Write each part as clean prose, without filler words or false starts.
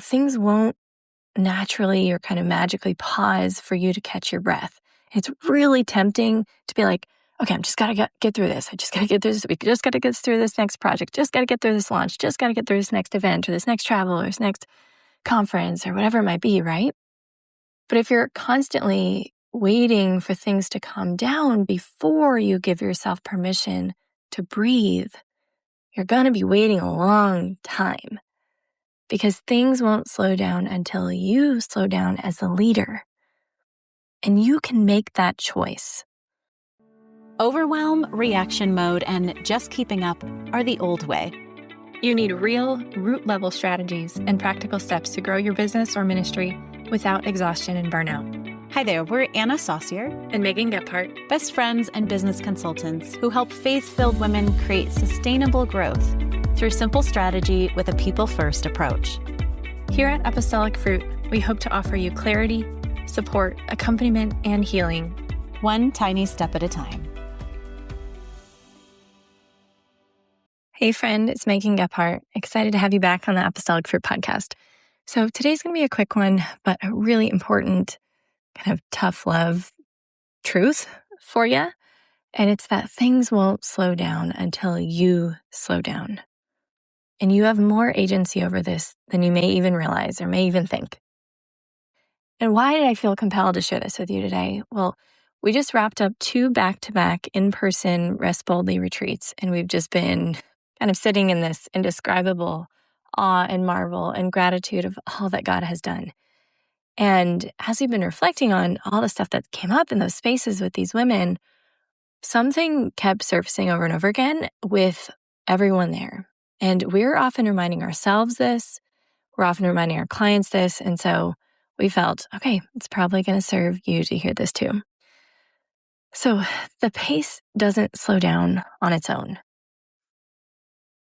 things won't naturally or kind of magically pause for you to catch your breath. It's really tempting to be like, okay, I'm just gotta get through this. I just gotta get through this week. Just gotta get through this next project. Just gotta get through this launch. Just gotta get through this next event or this next travel or this next conference or whatever it might be, right? But if you're constantly waiting for things to calm down before you give yourself permission to breathe, you're gonna be waiting a long time because things won't slow down until you slow down as the leader. And you can make that choice. Overwhelm, reaction mode, and just keeping up are the old way. You need real, root-level strategies and practical steps to grow your business or ministry without exhaustion and burnout. Hi there, we're Anna Saucier And Megan Gephardt, best friends and business consultants who help faith-filled women create sustainable growth through simple strategy with a people-first approach. Here at Apostolic Fruit, we hope to offer you clarity, support, accompaniment, and healing. One tiny step at a time. Hey friend, it's Megan Gephardt. Excited to have you back on the Apostolic Fruit podcast. So today's going to be a quick one, but a really important kind of tough love truth for you. And it's that things won't slow down until you slow down. And you have more agency over this than you may even realize or may even think. And why did I feel compelled to share this with you today? Well, we just wrapped up 2 back-to-back in-person Rest Boldly retreats, and we've just been kind of sitting in this indescribable awe and marvel and gratitude of all that God has done. And as we've been reflecting on all the stuff that came up in those spaces with these women, something kept surfacing over and over again with everyone there. And we're often reminding ourselves this, we're often reminding our clients this, and so we felt, okay, it's probably going to serve you to hear this too. So the pace doesn't slow down on its own.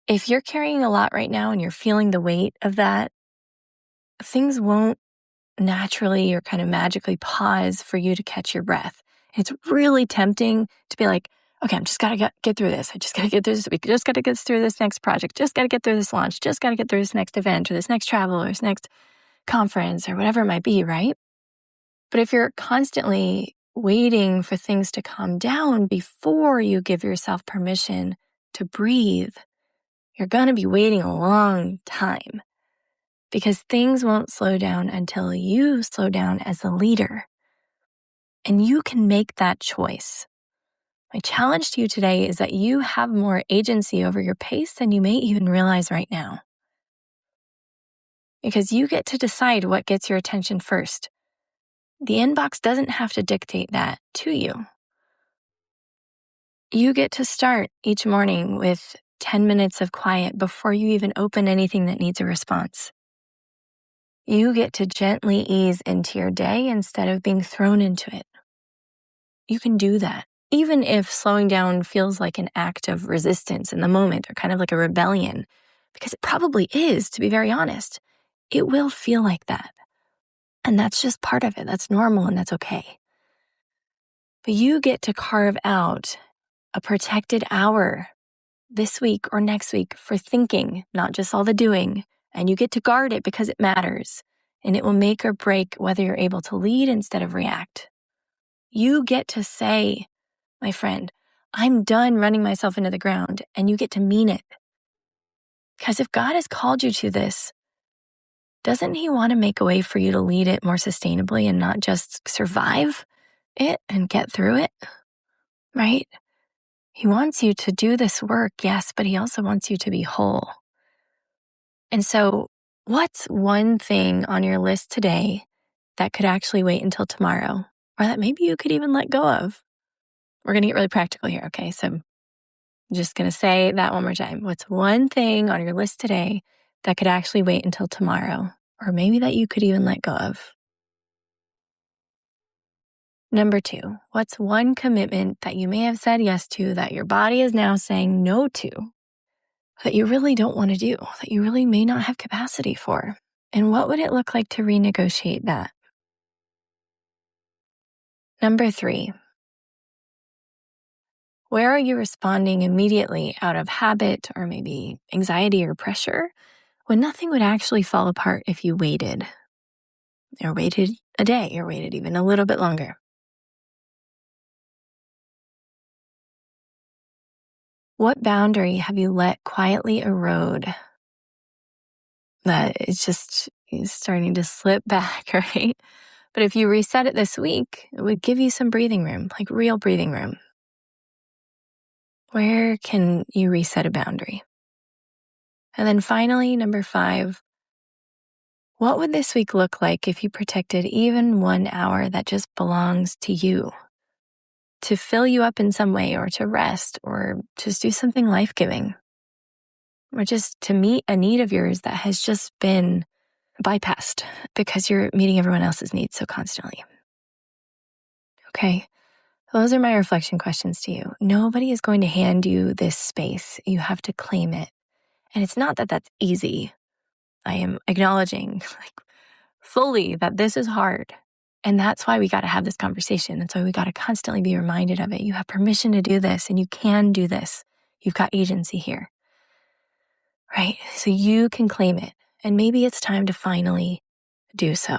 If you're carrying a lot right now and you're feeling the weight of that, things won't naturally or kind of magically pause for you to catch your breath. It's really tempting to be like, okay, I'm just gotta get through this. I just gotta get through this week. Just gotta get through this next project. Just gotta get through this launch. Just gotta get through this next event or this next travel or this next conference or whatever it might be, right? But if you're constantly waiting for things to calm down before you give yourself permission to breathe, you're going to be waiting a long time because things won't slow down until you slow down as the leader. And you can make that choice. My challenge to you today is that you have more agency over your pace than you may even realize right now. Because you get to decide what gets your attention first. The inbox doesn't have to dictate that to you. You get to start each morning with 10 minutes of quiet before you even open anything that needs a response. You get to gently ease into your day instead of being thrown into it. You can do that, even if slowing down feels like an act of resistance in the moment or kind of like a rebellion, because it probably is, to be very honest. It will feel like that. And that's just part of it. That's normal and that's okay. But you get to carve out a protected hour this week or next week for thinking, not just all the doing. And you get to guard it because it matters. And it will make or break whether you're able to lead instead of react. You get to say, my friend, I'm done running myself into the ground, and you get to mean it. Because if God has called you to this, doesn't he want to make a way for you to lead it more sustainably and not just survive it and get through it, right? He wants you to do this work, yes, but he also wants you to be whole. And so what's one thing on your list today that could actually wait until tomorrow, or that maybe you could even let go of? We're going to get really practical here, okay? So I'm just going to say that one more time. What's one thing on your list today that could actually wait until tomorrow, or maybe that you could even let go of? Number 2, what's one commitment that you may have said yes to that your body is now saying no to, that you really don't want to do, that you really may not have capacity for? And what would it look like to renegotiate that? Number 3, where are you responding immediately out of habit or maybe anxiety or pressure when nothing would actually fall apart if you waited, or waited a day, or waited even a little bit longer? What boundary have you let quietly erode that is starting to slip back, right? But if you reset it this week, it would give you some breathing room, like real breathing room. Where can you reset a boundary? And then finally, number 5, what would this week look like if you protected even 1 hour that just belongs to you? To fill you up in some way, or to rest, or just do something life-giving, or just to meet a need of yours that has just been bypassed because you're meeting everyone else's needs so constantly. Okay, those are my reflection questions to you. Nobody is going to hand you this space. You have to claim it. And it's not that that's easy. I am acknowledging fully that this is hard. And that's why we got to have this conversation. That's why we got to constantly be reminded of it. You have permission to do this, and you can do this. You've got agency here, right? So you can claim it. And maybe it's time to finally do so.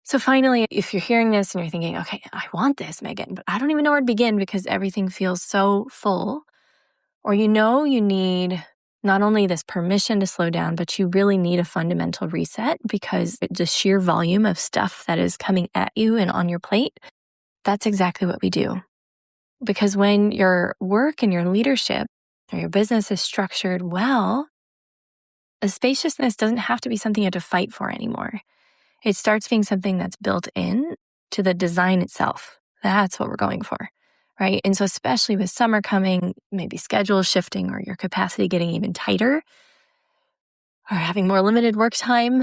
So finally, if you're hearing this and you're thinking, okay, I want this, Megan, but I don't even know where to begin because everything feels so full, or you need not only this permission to slow down, but you really need a fundamental reset because the sheer volume of stuff that is coming at you and on your plate, that's exactly what we do. Because when your work and your leadership or your business is structured well, the spaciousness doesn't have to be something you have to fight for anymore. It starts being something that's built in to the design itself. That's what we're going for, right? And so especially with summer coming, maybe schedules shifting or your capacity getting even tighter, or having more limited work time,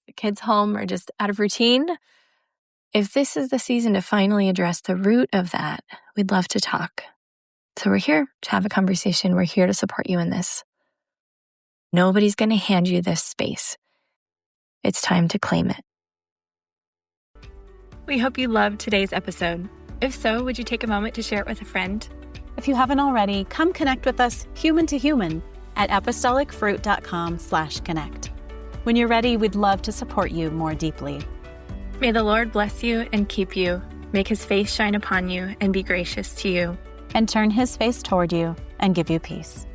the kids home or just out of routine, if this is the season to finally address the root of that, we'd love to talk. So we're here to have a conversation. We're here to support you in this. Nobody's going to hand you this space. It's time to claim it. We hope you loved today's episode. If so, would you take a moment to share it with a friend? If you haven't already, come connect with us human to human at apostolicfruit.com/connect. When you're ready, we'd love to support you more deeply. May the Lord bless you and keep you, make his face shine upon you and be gracious to you, and turn his face toward you and give you peace.